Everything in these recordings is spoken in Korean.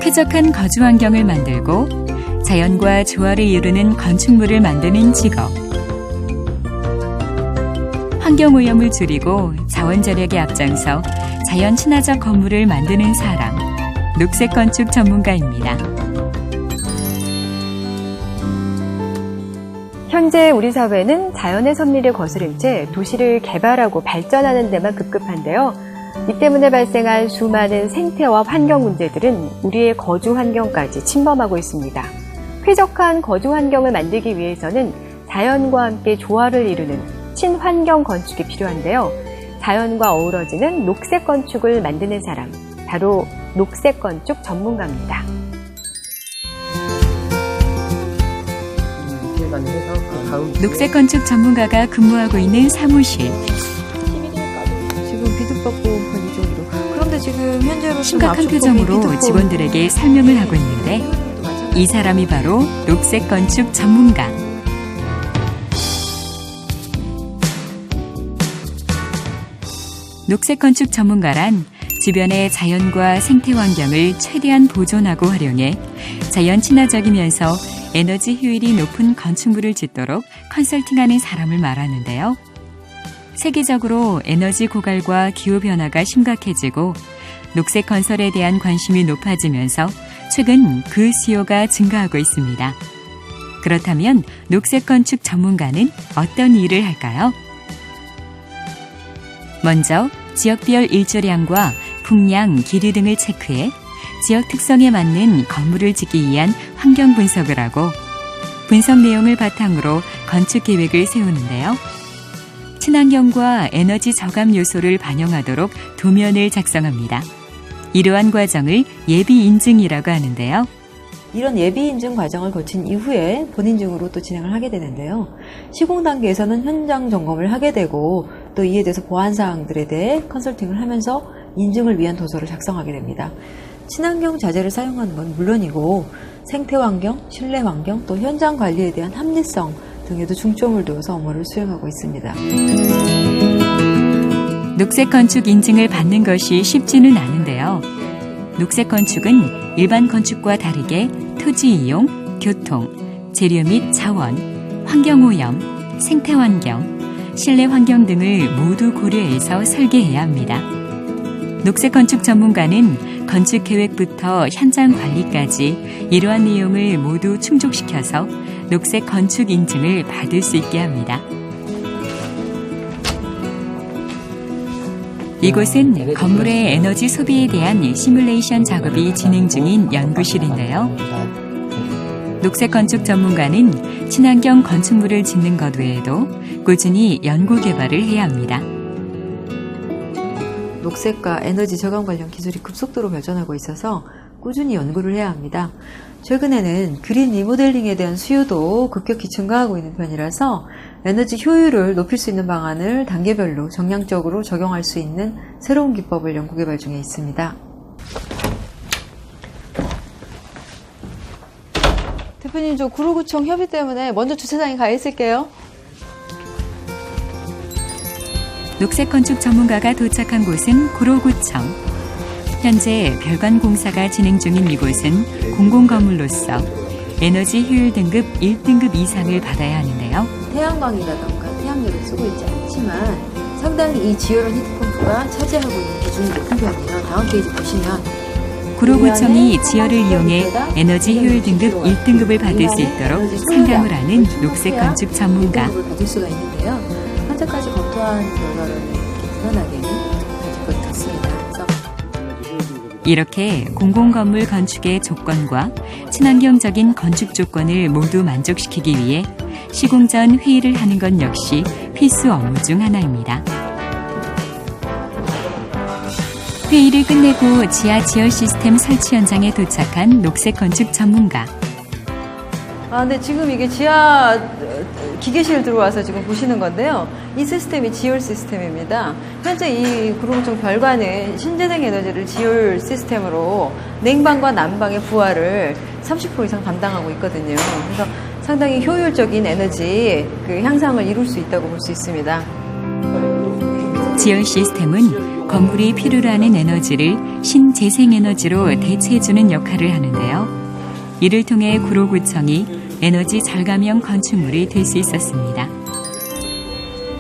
쾌적한 거주 환경을 만들고 자연과 조화를 이루는 건축물을 만드는 직업. 환경오염을 줄이고 자원 절약에 앞장서 자연 친화적 건물을 만드는 사람, 녹색 건축 전문가입니다. 현재 우리 사회는 자연의 섭리를 거스른 채 도시를 개발하고 발전하는 데만 급급한데요. 이 때문에 발생한 수많은 생태와 환경 문제들은 우리의 거주 환경까지 침범하고 있습니다. 쾌적한 거주 환경을 만들기 위해서는 자연과 함께 조화를 이루는 친환경 건축이 필요한데요. 자연과 어우러지는 녹색 건축을 만드는 사람, 바로 녹색 건축 전문가입니다. 녹색 건축 전문가가 근무하고 있는 사무실. 지금 비듬밥고 이쪽으로. 그런데 지금 현재로 심각한 표정으로 직원들에게 설명을 하고 있는데 이 사람이 바로 녹색 건축 전문가. 녹색 건축 전문가란 주변의 자연과 생태 환경을 최대한 보존하고 활용해 자연 친화적이면서 에너지 효율이 높은 건축물을 짓도록 컨설팅하는 사람을 말하는데요. 세계적으로 에너지 고갈과 기후변화가 심각해지고 녹색 건설에 대한 관심이 높아지면서 최근 그 수요가 증가하고 있습니다. 그렇다면 녹색 건축 전문가는 어떤 일을 할까요? 먼저 지역별 일조량과 풍량, 길이 등을 체크해 지역 특성에 맞는 건물을 짓기 위한 환경 분석을 하고 분석 내용을 바탕으로 건축 계획을 세우는데요. 친환경과 에너지 저감 요소를 반영하도록 도면을 작성합니다. 이러한 과정을 예비 인증이라고 하는데요. 이런 예비 인증 과정을 거친 이후에 본인증으로 또 진행을 하게 되는데요. 시공 단계에서는 현장 점검을 하게 되고 또 이에 대해서 보안 사항들에 대해 컨설팅을 하면서 인증을 위한 도서를 작성하게 됩니다. 친환경 자재를 사용하는 건 물론이고 생태 환경, 실내 환경, 또 현장 관리에 대한 합리성 등에도 중점을 두어서 업무를 수행하고 있습니다. 녹색 건축 인증을 받는 것이 쉽지는 않은데요. 녹색 건축은 일반 건축과 다르게 토지 이용, 교통, 재료 및 자원, 환경오염, 생태환경, 실내 환경 등을 모두 고려해서 설계해야 합니다. 녹색 건축 전문가는 건축 계획부터 현장 관리까지 이러한 내용을 모두 충족시켜서 녹색 건축 인증을 받을 수 있게 합니다. 이곳은 건물의 에너지 소비에 대한 시뮬레이션 작업이 진행 중인 연구실인데요. 녹색 건축 전문가는 친환경 건축물을 짓는 것 외에도 꾸준히 연구 개발을 해야 합니다. 녹색과 에너지 저감 관련 기술이 급속도로 발전하고 있어서 꾸준히 연구를 해야 합니다. 최근에는 그린 리모델링에 대한 수요도 급격히 증가하고 있는 편이라서 에너지 효율을 높일 수 있는 방안을 단계별로 정량적으로 적용할 수 있는 새로운 기법을 연구 개발 중에 있습니다. 대표님, 저 구로구청 협의 때문에 먼저 주차장에 가 있을게요. 녹색 건축 전문가가 도착한 곳은 구로구청. 현재 별관 공사가 진행 중인 이곳은 공공건물로서 에너지 효율 등급 1등급 이상을 받아야 하는데요. 태양광이라던가 태양열을 쓰고 있지 않지만 상당히 이 지열원 히트펌프가 차지하고 있는 비중이 높은 편이에요. 다음 페이지 보시면 구로구청이 지열을 이용해 에너지 효율 등급 1등급을 받을 수 있도록 상담을 하는 녹색 건축 전문가. 1등급을 받을 수가 있는데요. 현재까지 검토한 결과로는 무난하게 가질 것 같습니다. 이렇게 공공건물 건축의 조건과 친환경적인 건축 조건을 모두 만족시키기 위해 시공 전 회의를 하는 것 역시 필수 업무 중 하나입니다. 회의를 끝내고 지하 지열 시스템 설치 현장에 도착한 녹색 건축 전문가. 근데 지금 이게 지하 기계실 들어와서 지금 보시는 건데요. 이 시스템이 지열 시스템입니다. 현재 이 구로구청 별관은 신재생 에너지를 지열 시스템으로 냉방과 난방의 부하를 30% 이상 담당하고 있거든요. 그래서 상당히 효율적인 에너지 향상을 이룰 수 있다고 볼 수 있습니다. 지열 시스템은 건물이 필요로 하는 에너지를 신재생에너지로 대체해주는 역할을 하는데요. 이를 통해 구로구청이 에너지 절감형 건축물이 될 수 있었습니다.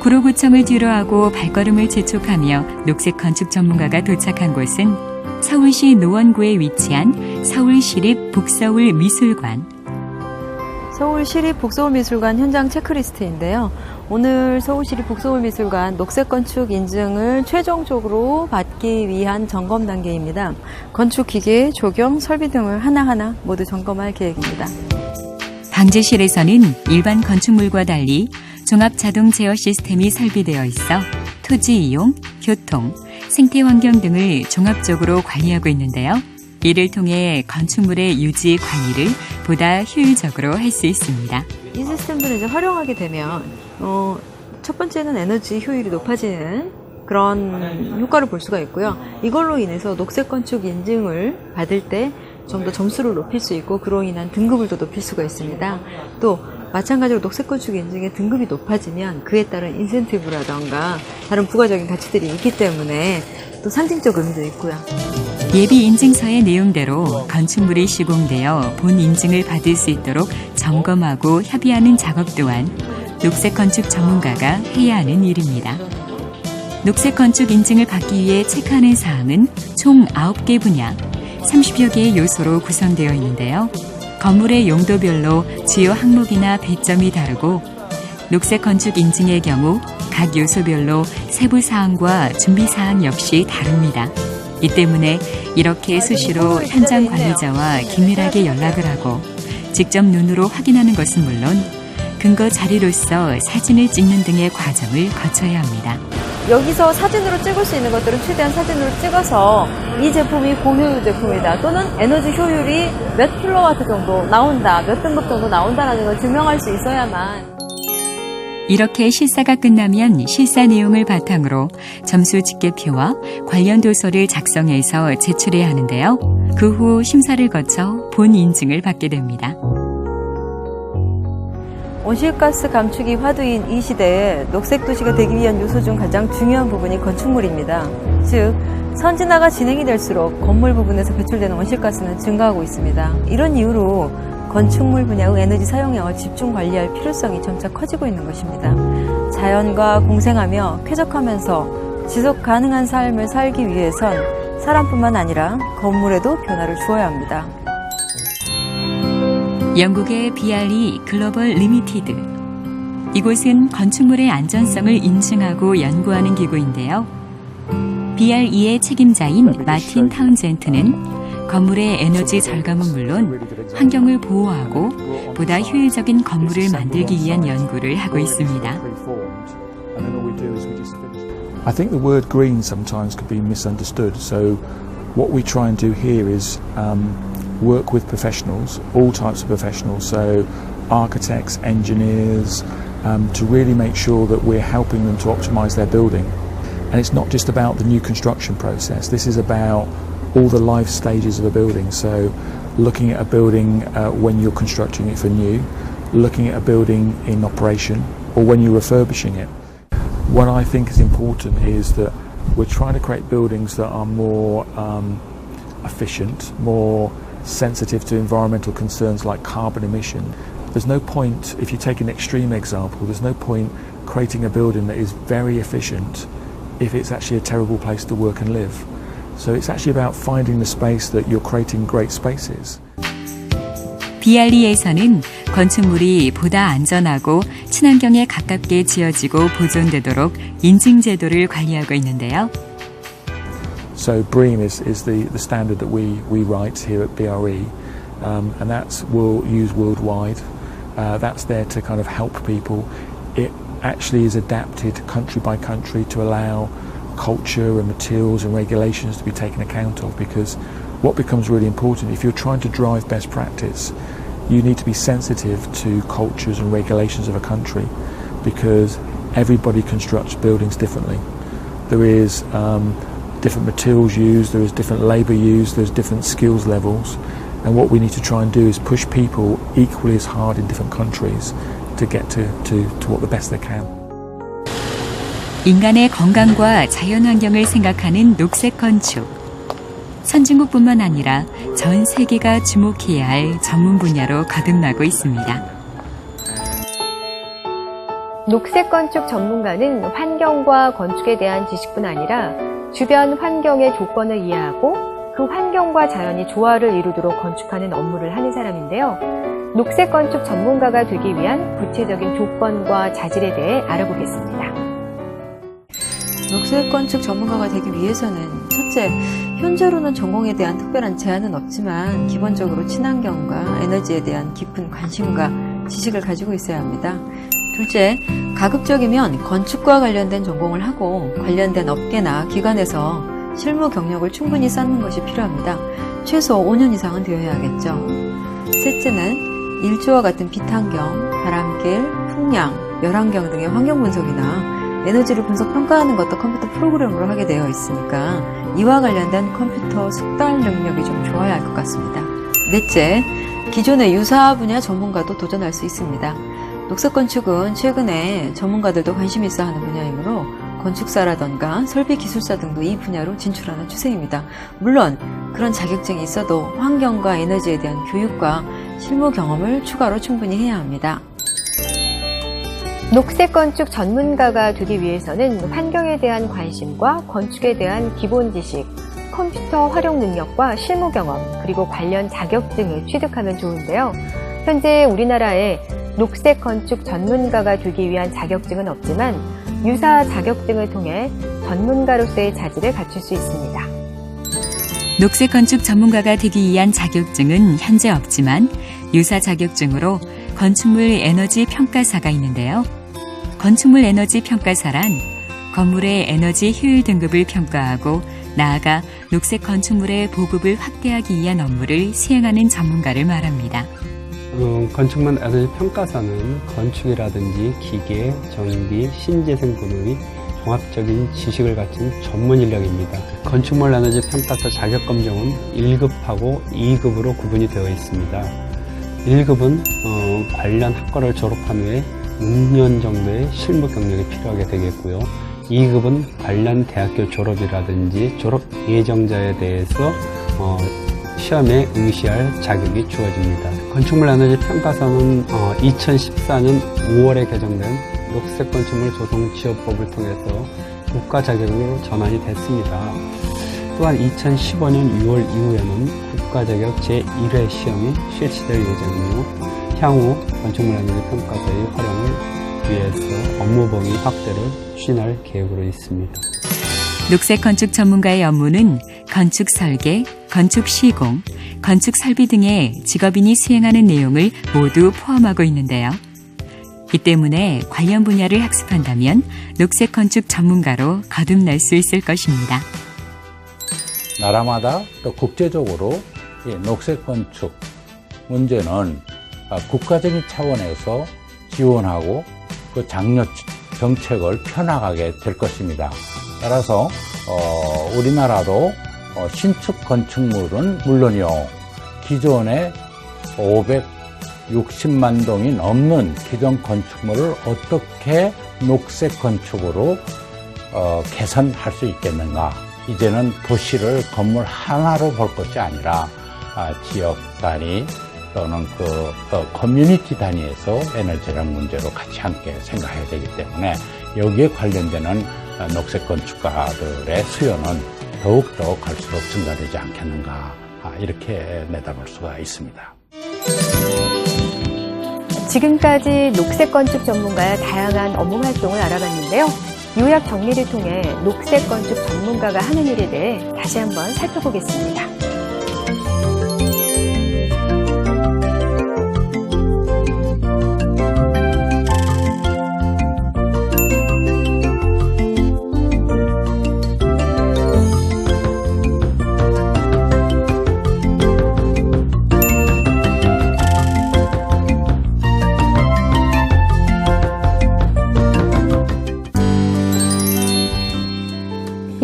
구로구청을 뒤로하고 발걸음을 재촉하며 녹색 건축 전문가가 도착한 곳은 서울시 노원구에 위치한 서울시립 북서울미술관. 서울시립 북서울미술관 현장 체크리스트인데요. 오늘 서울시립 북서울미술관 녹색건축 인증을 최종적으로 받기 위한 점검 단계입니다. 건축기계, 조경, 설비 등을 하나하나 모두 점검할 계획입니다. 방제실에서는 일반 건축물과 달리 종합 자동 제어 시스템이 설비되어 있어 토지 이용, 교통, 생태 환경 등을 종합적으로 관리하고 있는데요. 이를 통해 건축물의 유지 관리를 보다 효율적으로 할 수 있습니다. 이 시스템들을 이제 활용하게 되면 첫 번째는 에너지 효율이 높아지는 그런 효과를 볼 수가 있고요. 이걸로 인해서 녹색 건축 인증을 받을 때 좀 더 점수를 높일 수 있고 그로 인한 등급을 더 높일 수가 있습니다. 또 마찬가지로 녹색 건축 인증의 등급이 높아지면 그에 따른 인센티브라던가 다른 부가적인 가치들이 있기 때문에 또 상징적 의미도 있고요. 예비 인증서의 내용대로 건축물이 시공되어 본 인증을 받을 수 있도록 점검하고 협의하는 작업 또한 녹색 건축 전문가가 해야 하는 일입니다. 녹색 건축 인증을 받기 위해 체크하는 사항은 총 9개 분야, 30여 개의 요소로 구성되어 있는데요. 건물의 용도별로 주요 항목이나 배점이 다르고 녹색 건축 인증의 경우 각 요소별로 세부 사항과 준비 사항 역시 다릅니다. 이 때문에 이렇게 수시로 현장 관리자와 긴밀하게 연락을 하고 직접 눈으로 확인하는 것은 물론 근거 자료로서 사진을 찍는 등의 과정을 거쳐야 합니다. 여기서 사진으로 찍을 수 있는 것들은 최대한 사진으로 찍어서 이 제품이 고효율 제품이다 또는 에너지 효율이 몇 킬로와트 정도 나온다, 몇 등급 정도 나온다라는 걸 증명할 수 있어야만. 이렇게 실사가 끝나면 실사 내용을 바탕으로 점수 집계표와 관련 도서를 작성해서 제출해야 하는데요. 그 후 심사를 거쳐 본 인증을 받게 됩니다. 온실가스 감축이 화두인 이 시대에 녹색 도시가 되기 위한 요소 중 가장 중요한 부분이 건축물입니다. 즉, 선진화가 진행이 될수록 건물 부분에서 배출되는 온실가스는 증가하고 있습니다. 이런 이유로 건축물 분야의 에너지 사용량을 집중 관리할 필요성이 점차 커지고 있는 것입니다. 자연과 공생하며 쾌적하면서 지속 가능한 삶을 살기 위해선 사람뿐만 아니라 건물에도 변화를 주어야 합니다. 영국의 BRE 글로벌 리미티드. 이곳은 건축물의 안전성을 인증하고 연구하는 기구인데요. BRE의 책임자인 마틴 타운젠트는 건물의 에너지 절감은 물론 환경을 보호하고 보다 효율적인 건물을 만들기 위한 연구를 하고 있습니다. I think the word green sometimes could be misunderstood. So what we try and do here is work with professionals, all types of professionals, so architects, engineers, to really make sure that we're helping them to optimise their building. And it's not just about the new construction process, this is about all the life stages of a building. So looking at a building when you're constructing it for new, looking at a building in operation, or when you're refurbishing it. What I think is important is that we're trying to create buildings that are more efficient, more sensitive to environmental concerns like carbon emission. There's no point, if you take an extreme example, there's no point creating a building that is very efficient if it's actually a terrible place to work and live. So it's actually about finding the space that you're creating great spaces. BRE에서는 건축물이 보다 안전하고 친환경에 가깝게 지어지고 보존되도록 인증 제도를 관리하고 있는데요. So BREEAM is the standard that we write here at BRE, and that's we'll use worldwide. That's there to kind of help people. It actually is adapted country by country to allow culture and materials and regulations to be taken account of, because what becomes really important, if you're trying to drive best practice, you need to be sensitive to cultures and regulations of a country because everybody constructs buildings differently. There is different materials used, there is different labour used, there's different skills levels, and what we need to try and do is push people equally as hard in different countries to get to what the best they can. 인간의 건강과 자연환경을 생각하는 녹색 건축. 선진국뿐만 아니라 전 세계가 주목해야 할 전문 분야로 거듭나고 있습니다. 녹색 건축 전문가는 환경과 건축에 대한 지식뿐 아니라 주변 환경의 조건을 이해하고 그 환경과 자연이 조화를 이루도록 건축하는 업무를 하는 사람인데요. 녹색 건축 전문가가 되기 위한 구체적인 조건과 자질에 대해 알아보겠습니다. 녹색 건축 전문가가 되기 위해서는 첫째, 현재로는 전공에 대한 특별한 제한은 없지만 기본적으로 친환경과 에너지에 대한 깊은 관심과 지식을 가지고 있어야 합니다. 둘째, 가급적이면 건축과 관련된 전공을 하고 관련된 업계나 기관에서 실무 경력을 충분히 쌓는 것이 필요합니다. 최소 5년 이상은 되어야겠죠. 셋째는 일조와 같은 빛환경, 바람길, 풍량, 열환경 등의 환경 분석이나 에너지를 분석 평가하는 것도 컴퓨터 프로그램으로 하게 되어 있으니까 이와 관련된 컴퓨터 숙달 능력이 좀 좋아야 할 것 같습니다. 넷째, 기존의 유사 분야 전문가도 도전할 수 있습니다. 녹색 건축은 최근에 전문가들도 관심 있어 하는 분야이므로 건축사라던가 설비 기술사 등도 이 분야로 진출하는 추세입니다. 물론 그런 자격증이 있어도 환경과 에너지에 대한 교육과 실무 경험을 추가로 충분히 해야 합니다. 녹색 건축 전문가가 되기 위해서는 환경에 대한 관심과 건축에 대한 기본 지식, 컴퓨터 활용 능력과 실무 경험, 그리고 관련 자격증을 취득하면 좋은데요. 현재 우리나라에 녹색 건축 전문가가 되기 위한 자격증은 없지만 유사 자격증을 통해 전문가로서의 자질을 갖출 수 있습니다. 녹색 건축 전문가가 되기 위한 자격증은 현재 없지만 유사 자격증으로 건축물 에너지 평가사가 있는데요. 건축물 에너지 평가사란 건물의 에너지 효율 등급을 평가하고 나아가 녹색 건축물의 보급을 확대하기 위한 업무를 수행하는 전문가를 말합니다. 건축물 에너지 평가사는 건축이라든지 기계, 전기, 신재생 분야의 종합적인 지식을 갖춘 전문 인력입니다. 건축물 에너지 평가사 자격 검정은 1급하고 2급으로 구분이 되어 있습니다. 1급은 관련 학과를 졸업한 후에 6년 정도의 실무 경력이 필요하게 되겠고요. 2급은 관련 대학교 졸업이라든지 졸업 예정자에 대해서 시험에 응시할 자격이 주어집니다. 건축물 에너지 평가사는 2014년 5월에 개정된 녹색 건축물 조성 지원법을 통해서 국가 자격으로 전환이 됐습니다. 또한 2015년 6월 이후에는 국가 자격 제1회 시험이 실시될 예정이며 향후 건축물 에너지 평가사의 활용을 위해서 업무 범위 확대를 추진할 계획으로 있습니다. 녹색 건축 전문가의 업무는 건축 설계, 건축 시공, 건축 설비 등의 직업인이 수행하는 내용을 모두 포함하고 있는데요. 이 때문에 관련 분야를 학습한다면 녹색 건축 전문가로 거듭날 수 있을 것입니다. 나라마다 또 국제적으로 이 녹색 건축 문제는 국가적인 차원에서 지원하고 그 장려 정책을 펴나가게 될 것입니다. 따라서 우리나라도 신축 건축물은 물론이요, 기존에 560만 동이 넘는 기존 건축물을 어떻게 녹색 건축으로 개선할 수 있겠는가. 이제는 도시를 건물 하나로 볼 것이 아니라 지역 단위 또는 커뮤니티 단위에서 에너지라는 문제로 같이 함께 생각해야 되기 때문에 여기에 관련되는 녹색 건축가들의 수요는 더욱더 갈수록 증가되지 않겠는가, 이렇게 내다볼 수가 있습니다. 지금까지 녹색 건축 전문가의 다양한 업무 활동을 알아봤는데요. 요약 정리를 통해 녹색 건축 전문가가 하는 일에 대해 다시 한번 살펴보겠습니다.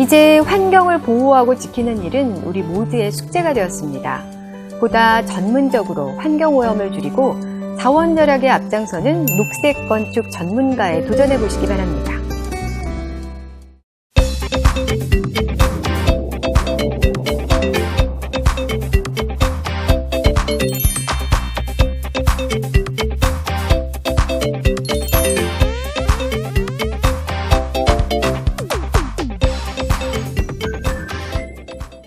이제 환경을 보호하고 지키는 일은 우리 모두의 숙제가 되었습니다. 보다 전문적으로 환경오염을 줄이고 자원 절약에 앞장서는 녹색 건축 전문가에 도전해 보시기 바랍니다.